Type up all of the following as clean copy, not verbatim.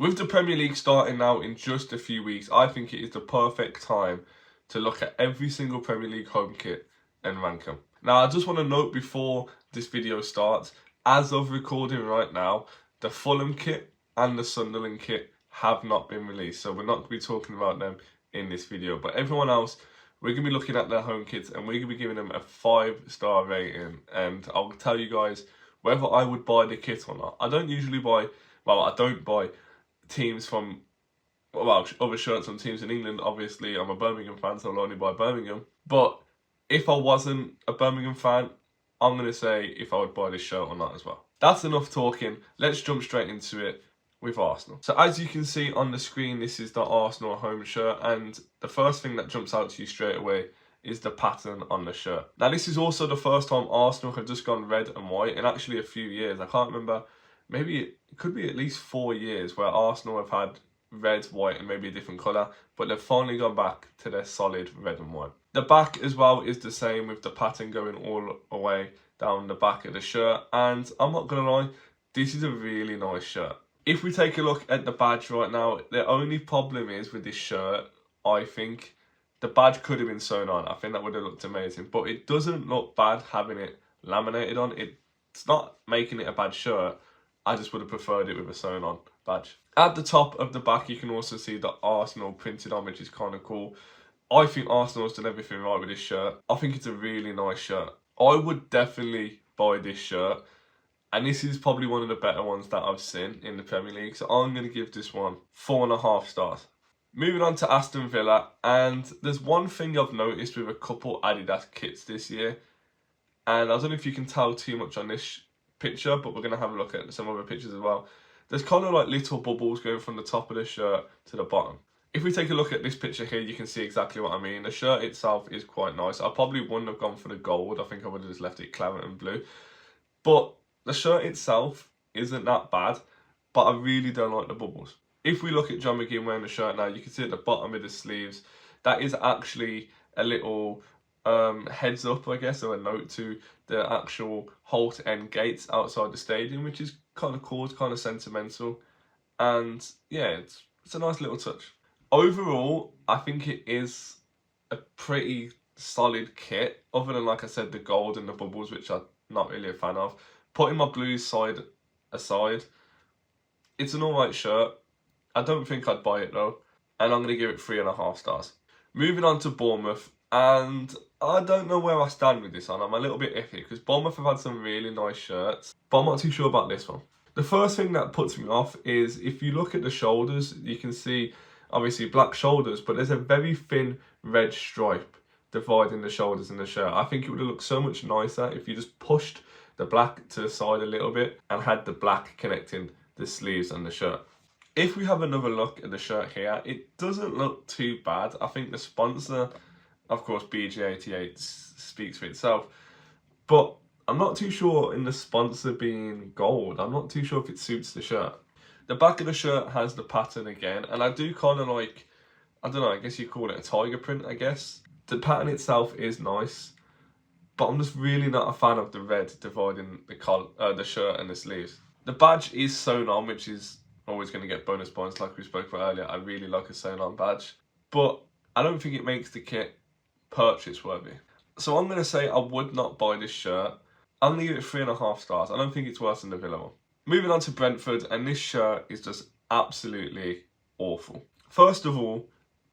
With the Premier League starting now in just a few weeks, I think it is the perfect time to look at every single Premier League home kit and rank them. Now, I just want to note before this video starts, as of recording right now, the Fulham kit and the Sunderland kit have not been released, so we're not going to be talking about them in this video. But everyone else, we're going to be looking at their home kits and we're going to be giving them a 5-star rating. And I'll tell you guys whether I would buy the kit or not. I don't buy teams from, well, other shirts from teams in England. Obviously, I'm a Birmingham fan, so I'll only buy Birmingham. But if I wasn't a Birmingham fan, I'm going to say if I would buy this shirt or not as well. That's enough talking. Let's jump straight into it with Arsenal. So as you can see on the screen, this is the Arsenal home shirt, and the first thing that jumps out to you straight away is the pattern on the shirt. Now, this is also the first time Arsenal have just gone red and white in actually a few years. I can't remember. Maybe it could be at least 4 years where Arsenal have had red, white and maybe a different colour, but they've finally gone back to their solid red and white. The back as well is the same, with the pattern going all the way down the back of the shirt, and I'm not going to lie, this is a really nice shirt. If we take a look at the badge right now, the only problem is with this shirt, I think the badge could have been sewn on. I think that would have looked amazing, but it doesn't look bad having it laminated on. It's not making it a bad shirt. I just would have preferred it with a sewn on badge. At the top of the back, you can also see the Arsenal printed on, which is kind of cool. I think Arsenal's done everything right with this shirt. I think it's a really nice shirt. I would definitely buy this shirt. And this is probably one of the better ones that I've seen in the Premier League. So I'm going to give this one 4.5 stars. Moving on to Aston Villa. And there's one thing I've noticed with a couple Adidas kits this year. And I don't know if you can tell too much on this picture, but we're going to have a look at some other pictures as well. There's kind of like little bubbles going from the top of the shirt to the bottom. If we take a look at this picture here, you can see exactly what I mean. The shirt itself is quite nice. I probably wouldn't have gone for the gold. I think I would have just left it claret and blue. But the shirt itself isn't that bad, but I really don't like the bubbles. If we look at John McGinn wearing the shirt now, you can see at the bottom of the sleeves, that is actually a little heads up, I guess, or a note to the actual Holte End gates outside the stadium, which is kind of cool, it's kind of sentimental. And yeah, it's a nice little touch. Overall, I think it is a pretty solid kit, other than, like I said, the gold and the bubbles, which I'm not really a fan of. Putting my blues side aside, it's an alright shirt. I don't think I'd buy it though, and I'm going to give it 3.5 stars. Moving on to Bournemouth, and I don't know where I stand with this one. I'm a little bit iffy because Bournemouth have had some really nice shirts, but I'm not too sure about this one. The first thing that puts me off is if you look at the shoulders, you can see obviously black shoulders, but there's a very thin red stripe dividing the shoulders in the shirt. I think it would have looked so much nicer if you just pushed the black to the side a little bit and had the black connecting the sleeves and the shirt. If we have another look at the shirt here, it doesn't look too bad. I think the sponsor, of course, BG88 speaks for itself, but I'm not too sure in the sponsor being gold. I'm not too sure if it suits the shirt. The back of the shirt has the pattern again, and I do kind of like, I don't know, I guess you call it a tiger print, I guess. The pattern itself is nice, but I'm just really not a fan of the red dividing the shirt and the sleeves. The badge is sewn on, which is always going to get bonus points like we spoke about earlier. I really like a sewn on badge, but I don't think it makes the kit purchase worthy. So I'm going to say I would not buy this shirt. I'm going to give it 3.5 stars. I don't think it's worse than the Villa one. Moving on to Brentford, and this shirt is just absolutely awful. First of all,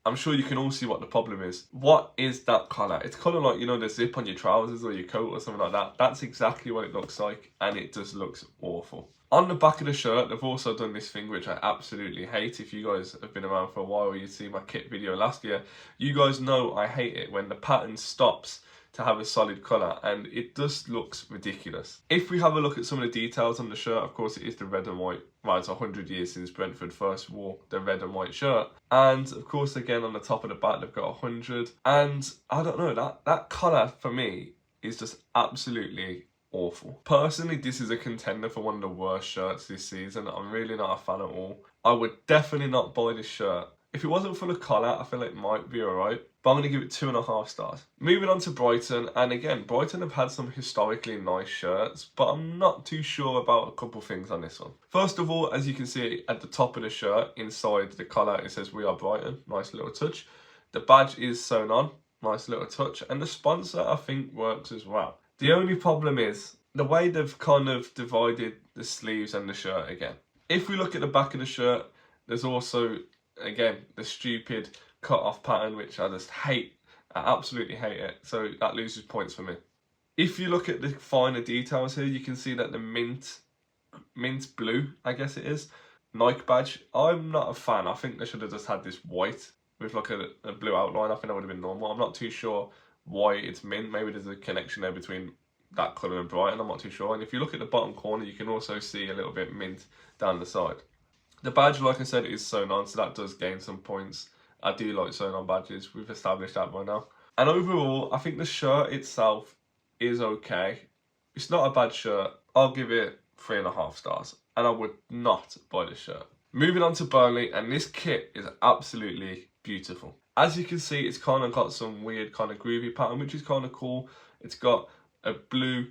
I'm sure you can all see what the problem is. What is that colour? It's kind of like, you know, the zip on your trousers or your coat or something like that. That's exactly what it looks like, and it just looks awful. On the back of the shirt, they've also done this thing which I absolutely hate. If you guys have been around for a while or you see my kit video last year, you guys know I hate it when the pattern stops to have a solid colour, and it just looks ridiculous. If we have a look at some of the details on the shirt, of course it is the red and white. Well, it's 100 years since Brentford first wore the red and white shirt, and of course again on the top of the back they've got 100, and I don't know, that colour for me is just absolutely awful. Personally, this is a contender for one of the worst shirts this season. I'm really not a fan at all. I would definitely not buy this shirt If it wasn't for the collar, I feel like it might be alright, but I'm going to give it 2.5 stars. Moving on to Brighton, and again, Brighton have had some historically nice shirts, but I'm not too sure about a couple things on this one. First of all, as you can see at the top of the shirt, inside the collar, it says "We are Brighton," nice little touch. The badge is sewn on, nice little touch, and the sponsor I think works as well. The only problem is the way they've kind of divided the sleeves and the shirt again. If we look at the back of the shirt, there's also, again, the stupid cut off pattern, which I just hate. I absolutely hate it. So that loses points for me. If you look at the finer details here, you can see that the mint blue, I guess it is, Nike badge, I'm not a fan. I think they should have just had this white with like a blue outline. I think that would have been normal. I'm not too sure why it's mint. Maybe there's a connection there between that colour and Brighton. I'm not too sure. And if you look at the bottom corner, you can also see a little bit mint down the side. The badge, like I said, is sewn on, so that does gain some points. I do like sewn on badges. We've established that by now. And overall, I think the shirt itself is okay. It's not a bad shirt. I'll give it 3.5 stars. And I would not buy this shirt. Moving on to Burnley, and this kit is absolutely beautiful. As you can see, it's kind of got some weird kind of groovy pattern, which is kind of cool. It's got a blue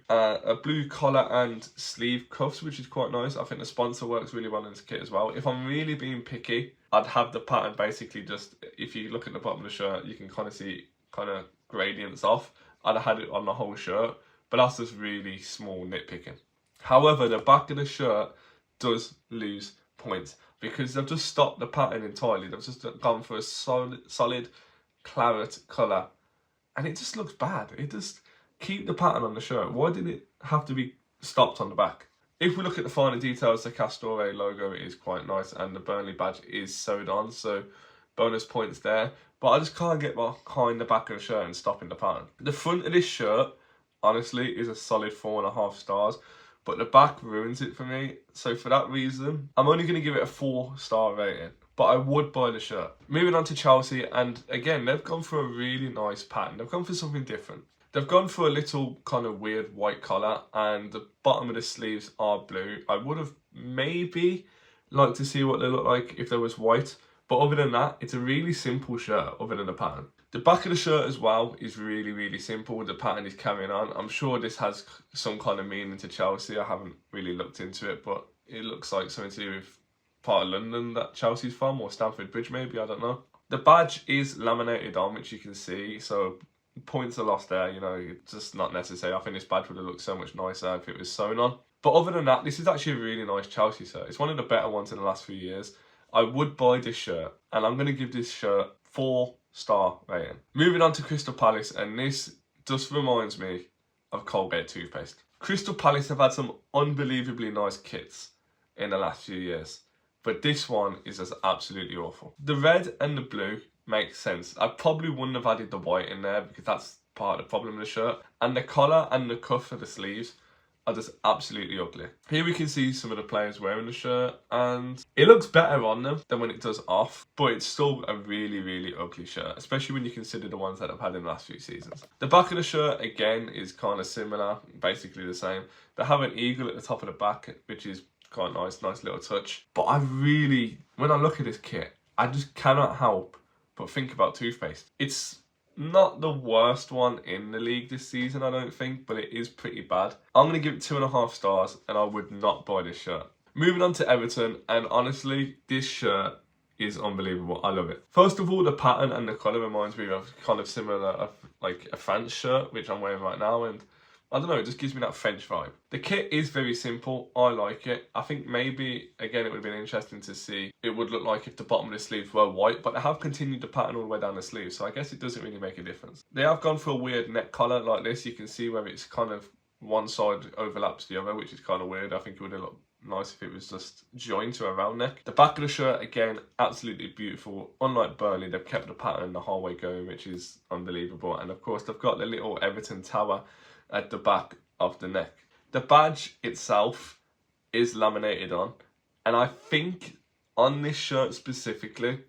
collar and sleeve cuffs, which is quite nice. I think the sponsor works really well in this kit as well. If I'm really being picky, I'd have the pattern basically just, if you look at the bottom of the shirt, you can kind of see kind of gradients off. I'd have had it on the whole shirt, but that's just really small nitpicking. However, the back of the shirt does lose points because they've just stopped the pattern entirely. They've just gone for a solid claret colour, and it just looks bad. It just keep the pattern on the shirt. Why did it have to be stopped on the back? If we look at the finer details, the Castore logo is quite nice and the Burnley badge is sewed on, so bonus points there. But I just can't get behind the back of the shirt and stopping the pattern. The front of this shirt, honestly, is a solid 4.5 stars, but the back ruins it for me. So for that reason, I'm only going to give it a 4-star rating. But I would buy the shirt. Moving on to Chelsea, and again, they've gone for a really nice pattern. They've gone for something different. They've gone for a little kind of weird white collar, and the bottom of the sleeves are blue. I would have maybe liked to see what they look like if there was white, but other than that, it's a really simple shirt other than the pattern. The back of the shirt as well is really, really simple. The pattern is carrying on. I'm sure this has some kind of meaning to Chelsea. I haven't really looked into it, but it looks like something to do with part of London that Chelsea's from, or Stamford Bridge maybe, I don't know. The badge is laminated on, which you can see, so points are lost there, you know, it's just not necessary. I think this badge would have looked so much nicer if it was sewn on. But other than that, this is actually a really nice Chelsea shirt. It's one of the better ones in the last few years. I would buy this shirt, and I'm going to give this shirt 4-star rating. Moving on to Crystal Palace, and this just reminds me of Colgate toothpaste. Crystal Palace have had some unbelievably nice kits in the last few years, but this one is just absolutely awful. The red and the blue makes sense. I probably wouldn't have added the white in there because that's part of the problem with the shirt. And the collar and the cuff of the sleeves are just absolutely ugly. Here we can see some of the players wearing the shirt, and it looks better on them than when it does off, but it's still a really, really ugly shirt, especially when you consider the ones that I've had in the last few seasons. The back of the shirt, again, is kind of similar, basically the same. They have an eagle at the top of the back, which is quite nice little touch. But I really, when I look at this kit, I just cannot help but think about toothpaste. It's not the worst one in the league this season, I don't think, but it is pretty bad. I'm going to give it 2.5 stars, and I would not buy this shirt. Moving on to Everton, and honestly, this shirt is unbelievable. I love it. First of all, the pattern and the colour reminds me of kind of similar, like a French shirt, which I'm wearing right now, and I don't know, it just gives me that French vibe. The kit is very simple. I like it. I think maybe, again, it would have been interesting to see it would look like if the bottom of the sleeves were white, but they have continued the pattern all the way down the sleeve, so I guess it doesn't really make a difference. They have gone for a weird neck collar like this. You can see where it's kind of one side overlaps the other, which is kind of weird. I think it would have looked nice if it was just joined to a round neck. The back of the shirt, again, absolutely beautiful. Unlike Burnley, they've kept the pattern the whole way going, which is unbelievable. And of course, they've got the little Everton tower at the back of the neck. The badge itself is laminated on, and I think on this shirt specifically,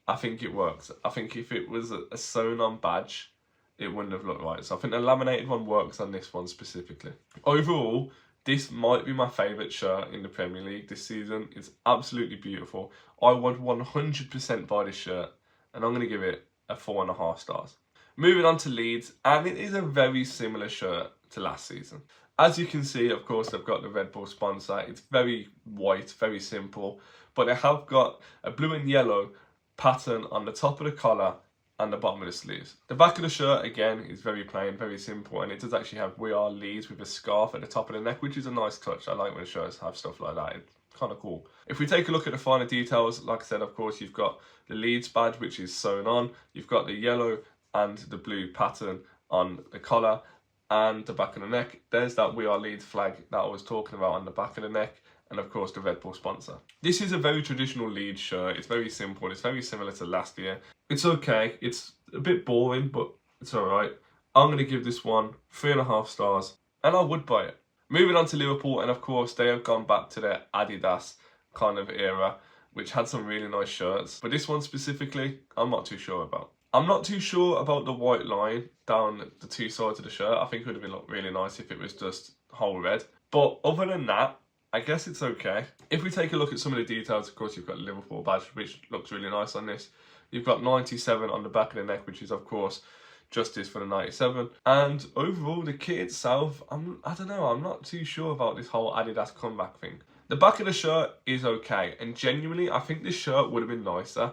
I think it works. I think if it was a sewn on badge, it wouldn't have looked right. So I think the laminated one works on this one specifically. Overall, This might be my favourite shirt in the Premier League this season. It's absolutely beautiful. I would 100% buy this shirt, and I'm going to give it a 4.5 stars. Moving on to Leeds, and it is a very similar shirt to last season. As you can see, of course, they've got the Red Bull sponsor. It's very white, very simple, but they have got a blue and yellow pattern on the top of the collar and the bottom of the sleeves. The back of the shirt, again, is very plain, very simple, and it does actually have "We Are Leeds" with a scarf at the top of the neck, which is a nice touch. I like when shirts have stuff like that. It's kind of cool. If we take a look at the finer details, like I said, of course, you've got the Leeds badge, which is sewn on. You've got the yellow and the blue pattern on the collar and the back of the neck. There's that "We Are Leeds" flag that I was talking about on the back of the neck, and of course the Red Bull sponsor. This is a very traditional Leeds shirt. It's very simple. It's very similar to last year. It's okay. It's a bit boring, but it's alright. I'm going to give this one 3.5 stars, and I would buy it. Moving on to Liverpool, and of course they have gone back to their Adidas kind of era, which had some really nice shirts. But this one specifically, I'm not too sure about. I'm not too sure about the white line down the two sides of the shirt. I think it would have been really nice if it was just whole red. But other than that, I guess it's okay. If we take a look at some of the details, of course, you've got the Liverpool badge, which looks really nice on this. You've got 97 on the back of the neck, which is, of course, justice for the 97. And overall, the kit itself, I don't know, I'm not too sure about this whole Adidas comeback thing. The back of the shirt is okay, and genuinely, I think this shirt would have been nicer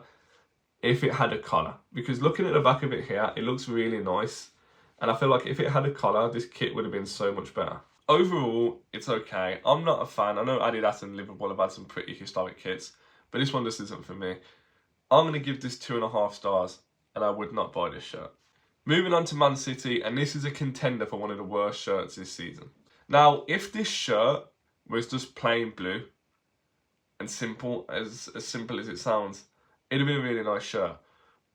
if it had a collar. Because looking at the back of it here, it looks really nice. And I feel like if it had a collar, this kit would have been so much better. Overall, it's okay. I'm not a fan. I know Adidas and Liverpool have had some pretty historic kits, but this one just isn't for me. I'm going to give this 2.5 stars, and I would not buy this shirt. Moving on to Man City, and this is a contender for one of the worst shirts this season. Now, if this shirt was just plain blue and simple as it sounds, it'd be a really nice shirt.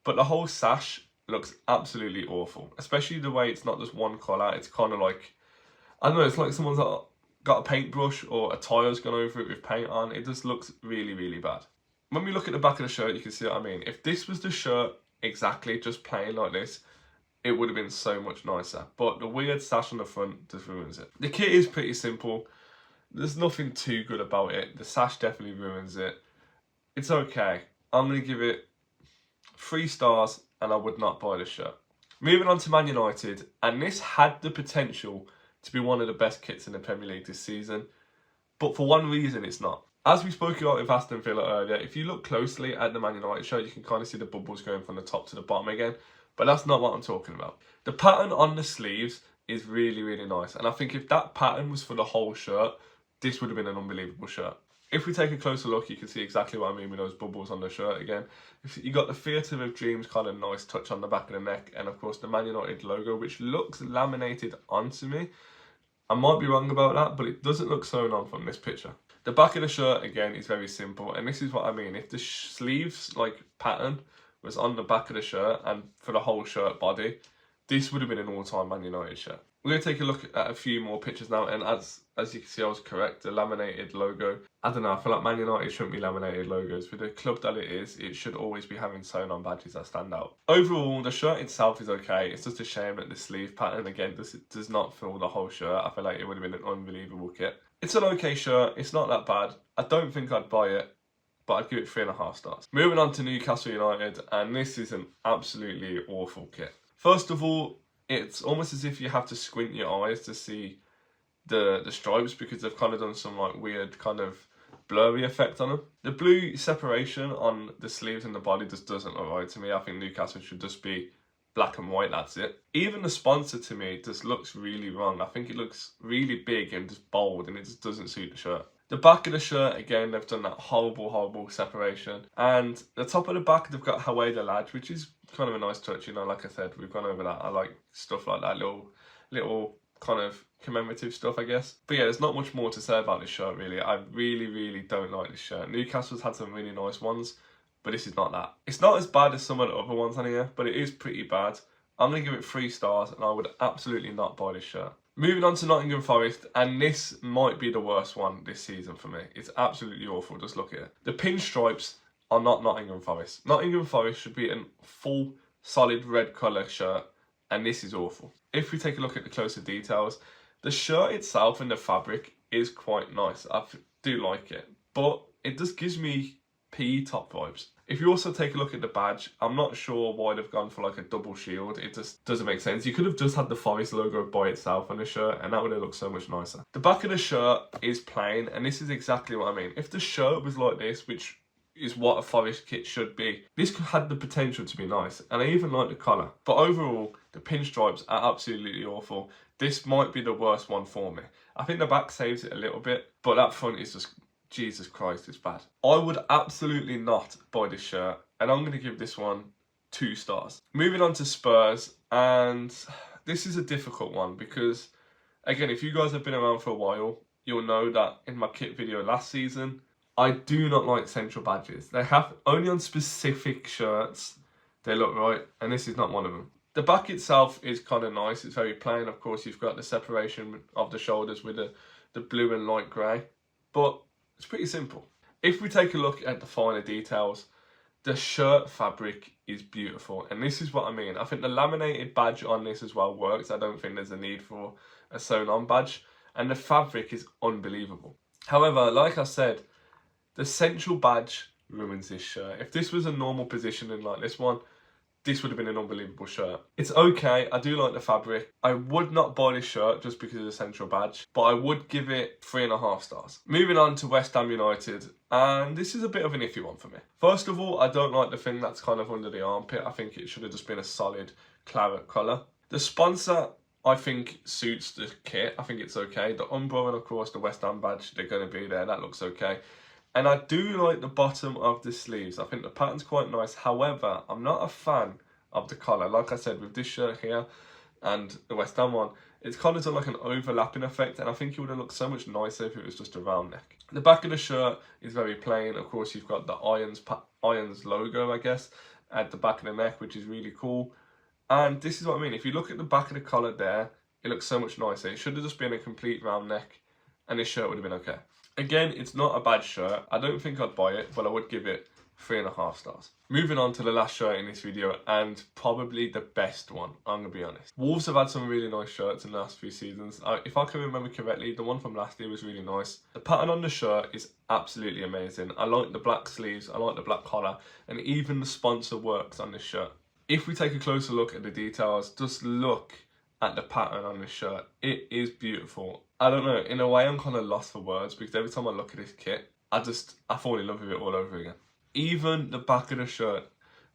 But the whole sash looks absolutely awful, especially the way it's not just one colour. It's kind of like, I don't know, it's like someone's got a paintbrush or a tire's gone over it with paint on. It just looks really, really bad. When we look at the back of the shirt, you can see what I mean. If this was the shirt exactly just plain like this, it would have been so much nicer. But the weird sash on the front just ruins it. The kit is pretty simple. There's nothing too good about it. The sash definitely ruins it. It's okay. I'm going to give it 3 stars, and I would not buy this shirt. Moving on to Man United, and this had the potential to be one of the best kits in the Premier League this season, but for one reason it's not. As we spoke about with Aston Villa earlier, if you look closely at the Man United shirt, you can kind of see the bubbles going from the top to the bottom again, but that's not what I'm talking about. The pattern on the sleeves is really, really nice, and I think if that pattern was for the whole shirt, this would have been an unbelievable shirt. If we take a closer look, you can see exactly what I mean with those bubbles on the shirt again. You got the Theatre of Dreams kind of nice touch on the back of the neck, and of course the Man United logo, which looks laminated onto me. I might be wrong about that, but it doesn't look sewn on from this picture. The back of the shirt, again, is very simple, and this is what I mean. If the sleeves, like, pattern was on the back of the shirt and for the whole shirt body, this would have been an all-time Man United shirt. We're going to take a look at a few more pictures now, and as you can see, I was correct. The laminated logo, I don't know, I feel like Man United shouldn't be laminated logos. With the club that it is, it should always be having sewn on badges that stand out. Overall, the shirt itself is okay. It's just a shame that the sleeve pattern, again, does not fill the whole shirt. I feel like it would have been an unbelievable kit. It's an okay shirt. It's not that bad. I don't think I'd buy it, but I'd give it 3.5 stars. Moving on to Newcastle United, and this is an absolutely awful kit. First of all, it's almost as if you have to squint your eyes to see the stripes, because they've kind of done some like weird kind of blurry effect on them. The blue separation on the sleeves and the body just doesn't look right to me. I think Newcastle should just be black and white, that's it. Even the sponsor to me just looks really wrong. I think it looks really big and just bold, and it just doesn't suit the shirt. The back of the shirt, again, they've done that horrible separation. And the top of the back, they've got Hawaii the Lodge, which is kind of a nice touch, you know, like I said, we've gone over that. I like stuff like that, little kind of commemorative stuff, I guess. But yeah, there's not much more to say about this shirt, really. I really don't like this shirt. Newcastle's had some really nice ones, but this is not that. It's not as bad as some of the other ones on here, but it is pretty bad. I'm going to give it 3 stars, and I would absolutely not buy this shirt. Moving on to Nottingham Forest, and this might be the worst one this season for me. It's absolutely awful, just look at it. The pinstripes are not Nottingham Forest. Nottingham Forest should be a full, solid red colour shirt, and this is awful. If we take a look at the closer details, the shirt itself and the fabric is quite nice. Do like it, but it just gives me PE top vibes. If you also take a look at the badge, I'm not sure why they've gone for like a double shield. It just doesn't make sense. You could have just had the Forest logo by itself on the shirt and that would have looked so much nicer. The back of the shirt is plain, and this is exactly what I mean. If the shirt was like this, which is what a Forest kit should be, this had the potential to be nice, and I even like the colour. But overall, the pinstripes are absolutely awful. This might be the worst one for me. I think the back saves it a little bit, but that front is just, Jesus Christ, it's bad. I would absolutely not buy this shirt, and I'm going to give this one 2 stars. Moving on to Spurs, and this is a difficult one because, again, if you guys have been around for a while, you'll know that in my kit video last season, I do not like central badges. They have only on specific shirts they look right, and this is not one of them. The back itself is kind of nice. It's very plain. Of course, you've got the separation of the shoulders with the blue and light grey, but it's pretty simple. If we take a look at the finer details, the shirt fabric is beautiful, and this is what I mean. I think the laminated badge on this as well works. I don't think there's a need for a sewn on badge, and the fabric is unbelievable. However, like I said, the central badge ruins this shirt. If this was a normal positioning like this one, this would have been an unbelievable shirt. It's okay, I do like the fabric. I would not buy this shirt just because of the central badge, but I would give it 3.5 stars. Moving on to West Ham United, and this is a bit of an iffy one for me. First of all, I don't like the thing that's kind of under the armpit. I think it should have just been a solid claret colour. The sponsor, I think, suits the kit. I think it's okay. The Umbro and of course the West Ham badge, they're going to be there. That looks okay. And I do like the bottom of the sleeves. I think the pattern's quite nice. However, I'm not a fan of the collar. Like I said, with this shirt here and the West Ham one, it's kind of done like an overlapping effect, and I think it would have looked so much nicer if it was just a round neck. The back of the shirt is very plain. Of course, you've got the Irons logo, I guess, at the back of the neck, which is really cool. And this is what I mean. If you look at the back of the collar there, it looks so much nicer. It should have just been a complete round neck, and this shirt would have been okay. Again, it's not a bad shirt. I don't think I'd buy it, but I would give it 3.5 stars. Moving on to the last shirt in this video, and probably the best one, I'm going to be honest. Wolves have had some really nice shirts in the last few seasons. If I can remember correctly, the one from last year was really nice. The pattern on the shirt is absolutely amazing. I like the black sleeves, I like the black collar, and even the sponsor works on this shirt. If we take a closer look at the details, just look at the pattern on this shirt. It is beautiful. I don't know, in a way I'm kind of lost for words because every time I look at this kit, I fall in love with it all over again. Even the back of the shirt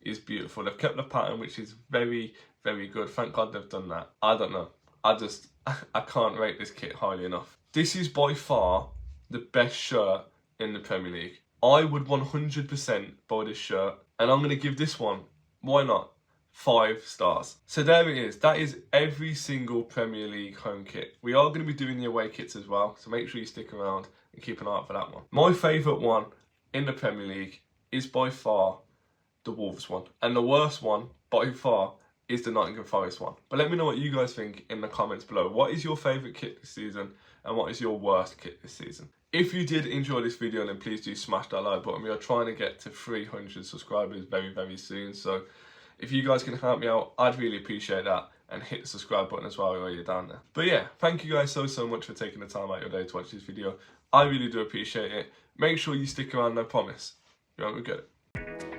is beautiful. They've kept the pattern, which is very, very good. Thank God they've done that. I don't know. I can't rate this kit highly enough. This is by far the best shirt in the Premier League. I would 100% buy this shirt, and I'm going to give this one, why not, 5 stars. So there it is. That is every single Premier League home kit. We are going to be doing the away kits as well, so make sure you stick around and keep an eye out for that one. My favourite one in the Premier League is by far the Wolves one, and the worst one by far is the Nottingham Forest one. But let me know what you guys think in the comments below. What is your favourite kit this season, and what is your worst kit this season? If you did enjoy this video, then please do smash that like button. We are trying to get to 300 subscribers very, very soon, so if you guys can help me out, I'd really appreciate that, and hit the subscribe button as well while you're down there. But yeah, thank you guys so much for taking the time out of your day to watch this video. I really do appreciate it. Make sure you stick around, I promise you won't regret it.